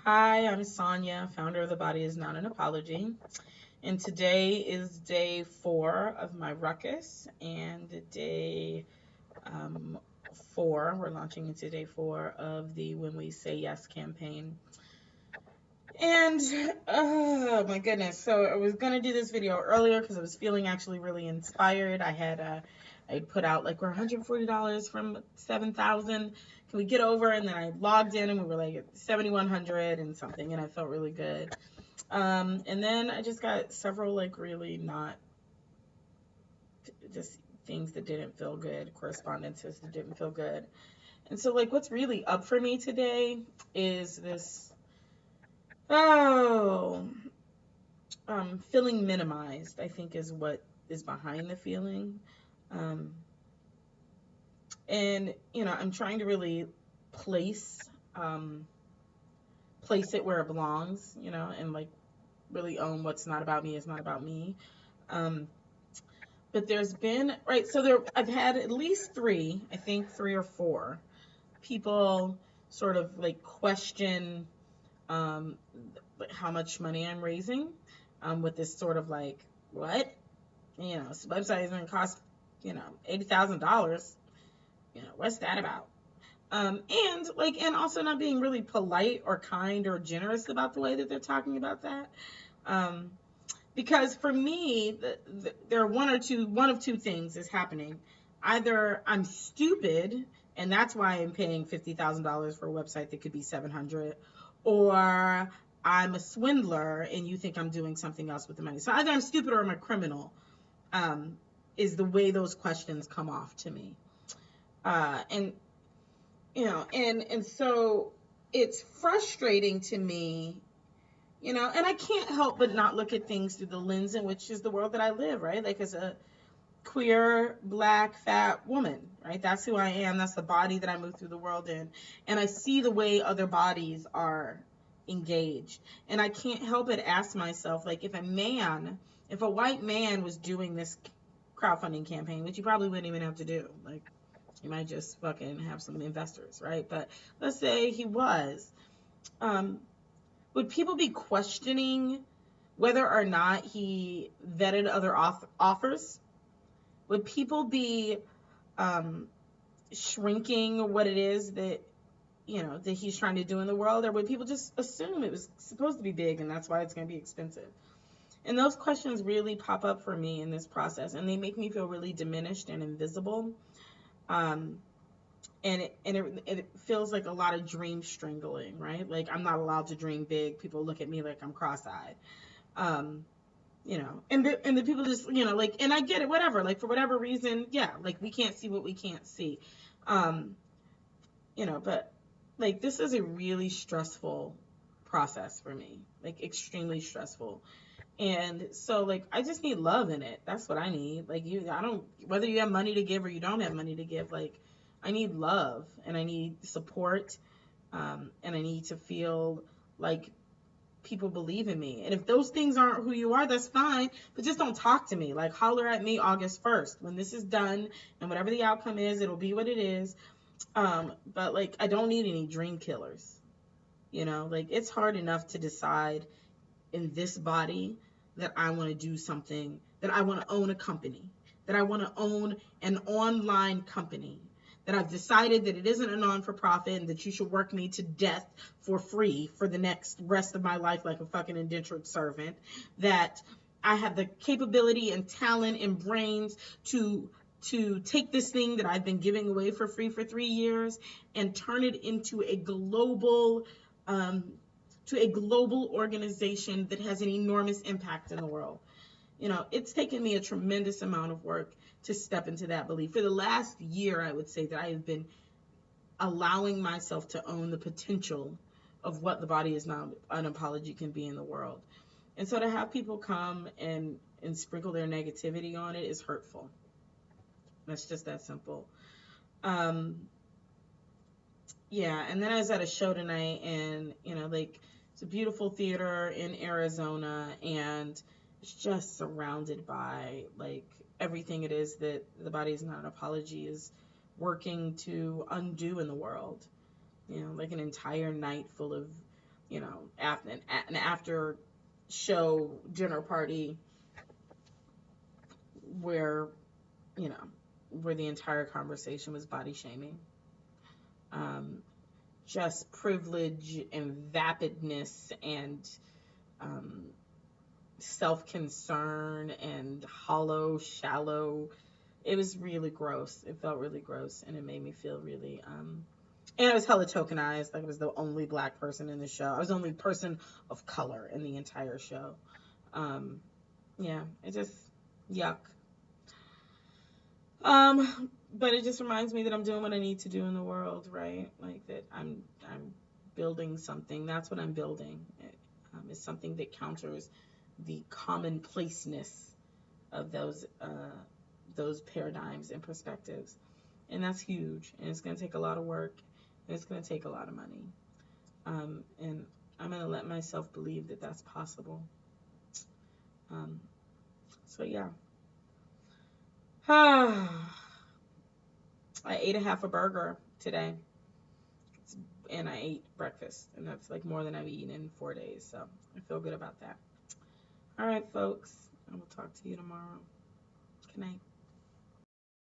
Hi, I'm Sonia, founder of The Body Is Not an Apology. And today is day 4 of my RUHCUS. And day um, 4, we're launching into day 4 of the When We Say Yes campaign. And oh my goodness. So I was going to do this video earlier because I was feeling actually really inspired. I put out like we're $140 from 7,000. Can we get over? And then I logged in and we were like at 7,100 and something, and I felt really good. And then I just got several like really not just things that didn't feel good, correspondences that didn't feel good. And so like what's really up for me today is this oh feeling minimized, I think, is what is behind the feeling. Um, and I'm trying to really place um, place it where it belongs, and like really own what's not about me is not about me. Um, but there's been right, so there I've had at least three, I think 3 or 4 people sort of like question um, how much money I'm raising, with this sort of like, what? This website is going to cost, $80,000. What's that about? And also not being really polite or kind or generous about the way that they're talking about that. Um, because for me, there are one of two things is happening. Either I'm stupid, and that's why I'm paying $50,000 for a website that could be 700, or I'm a swindler and you think I'm doing something else with the money. So either I'm stupid or I'm a criminal. Is the way those questions come off to me. And and so it's frustrating to me, and I can't help but not look at things through the lens in which is the world that I live, right? Like as a queer, black, fat woman, right? That's who I am. That's the body that I move through the world in. And I see the way other bodies are engaged. And I can't help but ask myself, like, if a white man was doing this crowdfunding campaign, which you probably wouldn't even have to do, like, you might just fucking have some investors, right? But let's say he was. Um, would people be questioning whether or not he vetted other offers? Would people be um, shrinking what it is that that he's trying to do in the world, or would people just assume it was supposed to be big and that's why it's going to be expensive? And those questions really pop up for me in this process, and they make me feel really diminished and invisible. Um, and it feels like a lot of dream strangling, right? Like I'm not allowed to dream big. People look at me like I'm cross-eyed. Um, and the people just, like, and I get it, whatever, like for whatever reason, yeah, like we can't see what we can't see. Um, but like this is a really stressful process for me, like extremely stressful. And so like I just need love in it. That's what I need. Like I don't, whether you have money to give or you don't have money to give, like I need love and I need support, and I need to feel like people believe in me. And if those things aren't who you are, that's fine, but just don't talk to me. Like holler at me August 1st when this is done, and whatever the outcome is, it'll be what it is. But like I don't need any dream killers. Like it's hard enough to decide in this body that I want to do something, that I want to own a company, that I want to own an online company, that I've decided that it isn't a non-for-profit and that you should work me to death for free for the next rest of my life like a fucking indentured servant, that I have the capability and talent and brains to take this thing that I've been giving away for free for 3 years and turn it into a global organization that has an enormous impact in the world. It's taken me a tremendous amount of work to step into that belief. For the last year, I would say that I have been allowing myself to own the potential of what the body is not an apology can be in the world. And so to have people come and sprinkle their negativity on it is hurtful. That's just that simple. Yeah, and then I was at a show tonight, and like it's a beautiful theater in Arizona, and it's just surrounded by like everything it is that the body is not an apology is working to undo in the world. Like an entire night full of you know, after an after show dinner party where, you know, where the entire conversation was body shaming. Um, just privilege and vapidness and um, self concern and hollow, shallow. It was really gross. It felt really gross, and it made me feel really. And I was hella tokenized. Like I was the only black person in the show. I was the only person of color in the entire show. Um, yeah, it just yuck. But it just reminds me that I'm doing what I need to do in the world, right? Like that I'm building something. That's what I'm building. It's something that counters the commonplaceness of those paradigms and perspectives, and that's huge. And it's going to take a lot of work. And it's going to take a lot of money. And I'm going to let myself believe that that's possible. Um, so yeah. I ate a half a burger today, and I ate breakfast, and that's like more than I've eaten in 4 days. So I feel good about that. All right, folks. I will talk to you tomorrow. Good night.